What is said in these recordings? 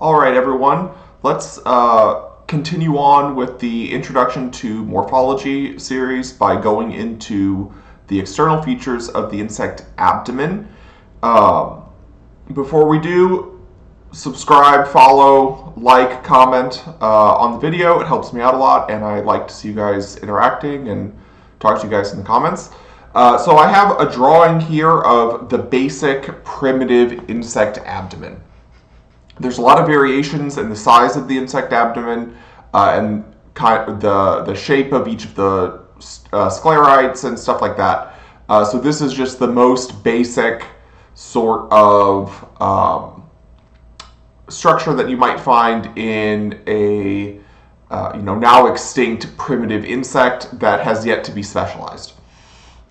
All right, everyone. Let's continue on with the Introduction to Morphology series by going into the external features of the insect abdomen. Before we do, subscribe, follow, like, comment on the video. It helps me out a lot, and I like to see you guys interacting and talk to you guys in the comments. So I have a drawing here of the basic primitive insect abdomen. There's a lot of variations in the size of the insect abdomen and the shape of each of the sclerites and stuff like that. So this is just the most basic sort of structure that you might find in a now extinct primitive insect that has yet to be specialized.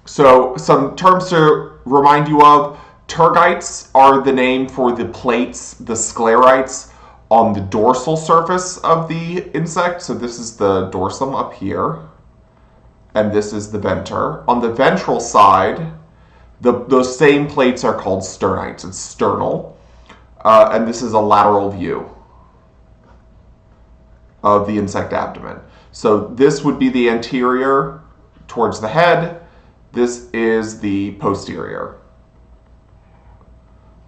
So some terms to remind you of. Tergites are the name for the plates, the sclerites, on the dorsal surface of the insect. So this is the dorsum up here, and this is the venter. On the ventral side, those same plates are called sternites. It's sternal, and this is a lateral view of the insect abdomen. So this would be the anterior towards the head. This is the posterior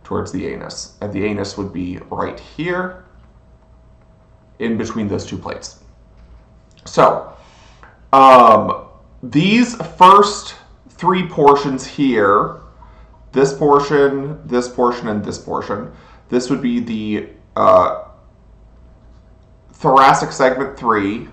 towards the anus, and the anus would be right here in between those two plates. So these first three portions here, this portion, and this portion, this would be the thoracic segment 3,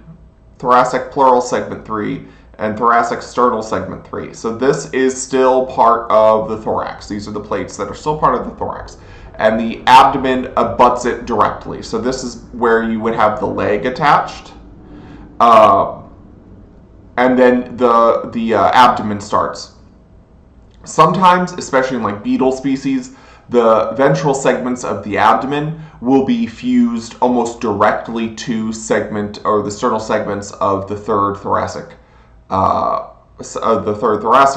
thoracic pleural segment 3, and thoracic sternal segment 3. So this is still part of the thorax. These are the plates that are still part of the thorax. And the abdomen abuts it directly. So this is where you would have the leg attached. And then the abdomen starts. Sometimes, especially in like beetle species, the ventral segments of the abdomen will be fused almost directly to the sternal segments of the third thoracic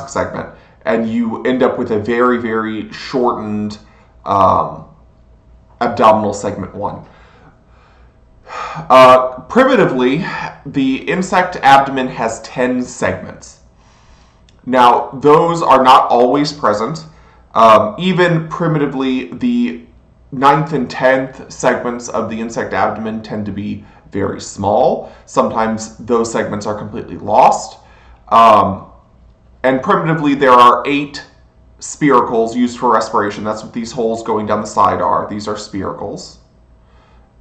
segment, and you end up with a very, very shortened abdominal segment 1. Primitively, the insect abdomen has 10 segments. Now, those are not always present. Even primitively, the 9th and 10th segments of the insect abdomen tend to be very small. Sometimes those segments are completely lost. And primitively, there are 8 spiracles used for respiration. That's what these holes going down the side are. These are spiracles.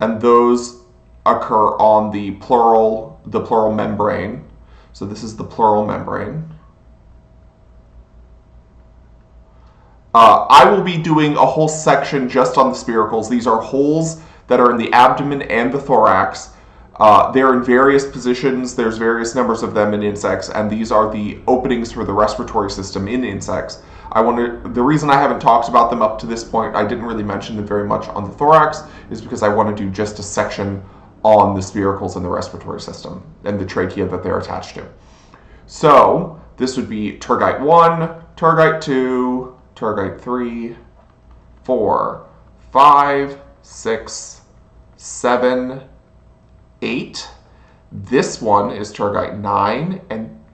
And those occur on the pleural membrane. So this is the pleural membrane. I will be doing a whole section just on the spiracles. These are holes that are in the abdomen and the thorax. They're in various positions. There's various numbers of them in insects, and these are the openings for the respiratory system in insects. The reason I haven't talked about them up to this point, I didn't really mention them very much on the thorax, is because I want to do just a section on the spiracles in the respiratory system and the trachea that they're attached to. So this would be tergite 1, tergite 2, tergite 3, 4, 5, 6, 7, 8. This one is tergite 9, and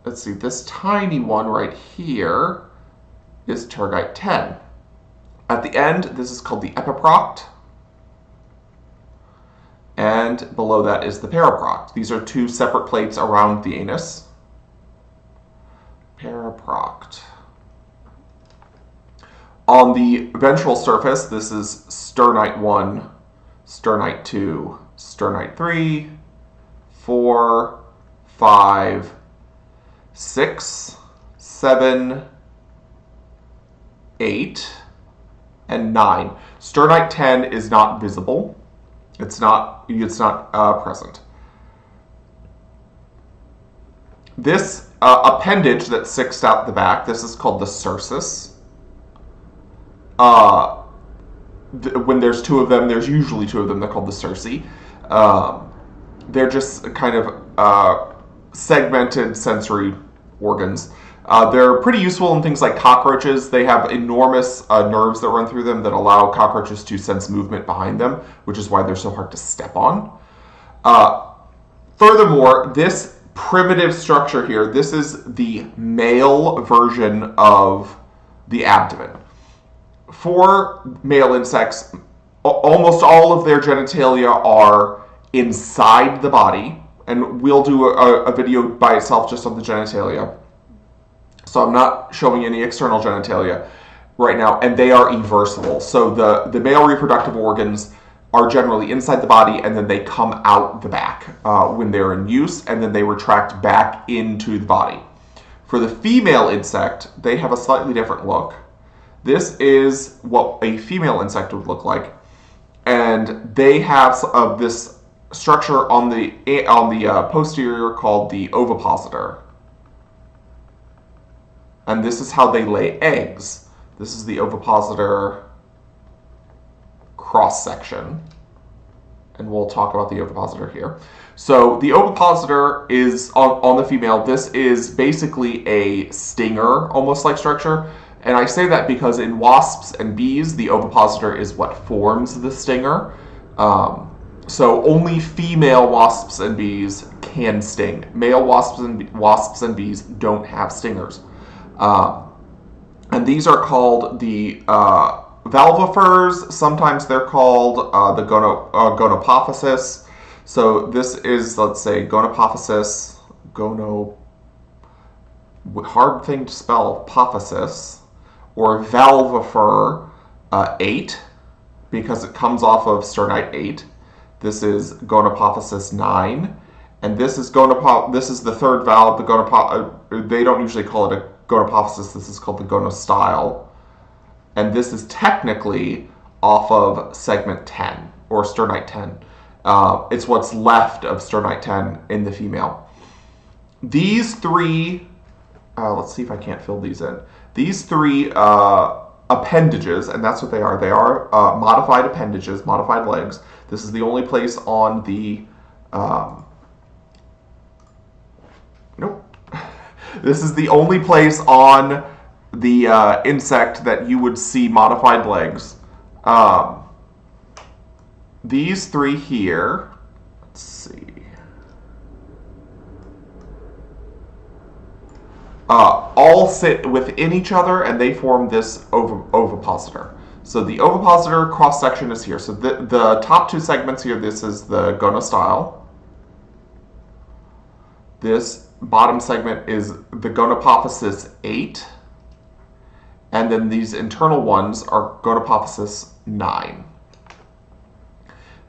let's see, this tiny one right here is tergite 10. At the end, this is called the epiproct, and below that is the paraproct. These are 2 separate plates around the anus. Paraproct. On the ventral surface, this is sternite 1, sternite 2, sternite 3, 4, 5, 6, 7, 8, and 9. Sternite 10 is not visible. It's not present. This appendage that sticks out the back, this is called the cercis. When there's 2 of them, there's usually 2 of them. They're called the cerci. They're just kind of segmented sensory organs. They're pretty useful in things like cockroaches. They have enormous nerves that run through them that allow cockroaches to sense movement behind them, which is why they're so hard to step on. Furthermore, this primitive structure here, this is the male version of the abdomen. For male insects, almost all of their genitalia are inside the body, and we'll do a video by itself just on the genitalia. So I'm not showing any external genitalia right now, and they are eversible. So the male reproductive organs are generally inside the body, and then they come out the back when they're in use, and then they retract back into the body. For the female insect, they have a slightly different look. This is what a female insect would look like, and they have this structure on the posterior called the ovipositor, and this is how they lay eggs. This is the ovipositor cross section, and we'll talk about the ovipositor here. So the ovipositor is on the female. This is basically a stinger, almost like structure. And I say that because in wasps and bees, the ovipositor is what forms the stinger. So only female wasps and bees can sting. Male wasps and bees don't have stingers. And these are called the valvifers. Sometimes they're called the gonopophysis. So this is, let's say, gonopophysis, hard thing to spell, pophysis, or valvifer 8, because it comes off of sternite 8. This is gonopophysis 9, and this is the third valve. They don't usually call it a gonopophysis. This is called the gonostyle, and this is technically off of segment 10 or sternite 10. It's what's left of sternite 10 in the female. These three, let's see if I can't fill these in. These three appendages, and that's what they are. They are modified appendages, modified legs. This is the only place on the, This is the only place on the insect that you would see modified legs. These three here, let's see, all sit within each other, and they form this ovipositor. So the ovipositor cross section is here. So the top two segments here, this is the gonostyle. This bottom segment is the gonopophysis 8. And then these internal ones are gonopophysis 9.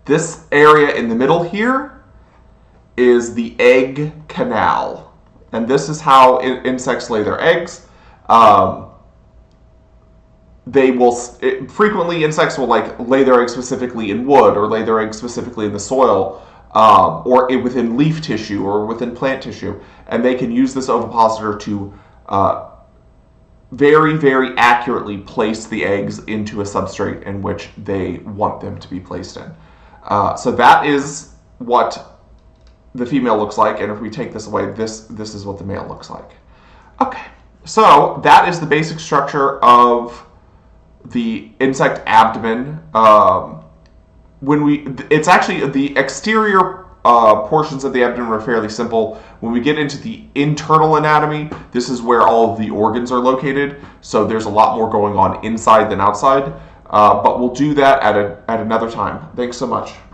This area in the middle here is the egg canal. And this is how insects lay their eggs. Frequently insects will lay their eggs specifically in wood, or lay their eggs specifically in the soil, or within leaf tissue or within plant tissue. And they can use this ovipositor to very, very accurately place the eggs into a substrate in which they want them to be placed in. So that is what the female looks like, and if we take this away, this is what the male looks like. Okay, so that is the basic structure of the insect abdomen. It's actually the exterior portions of the abdomen are fairly simple. When we get into the internal anatomy, this is where all of the organs are located. So there's a lot more going on inside than outside. But we'll do that at another time. Thanks so much.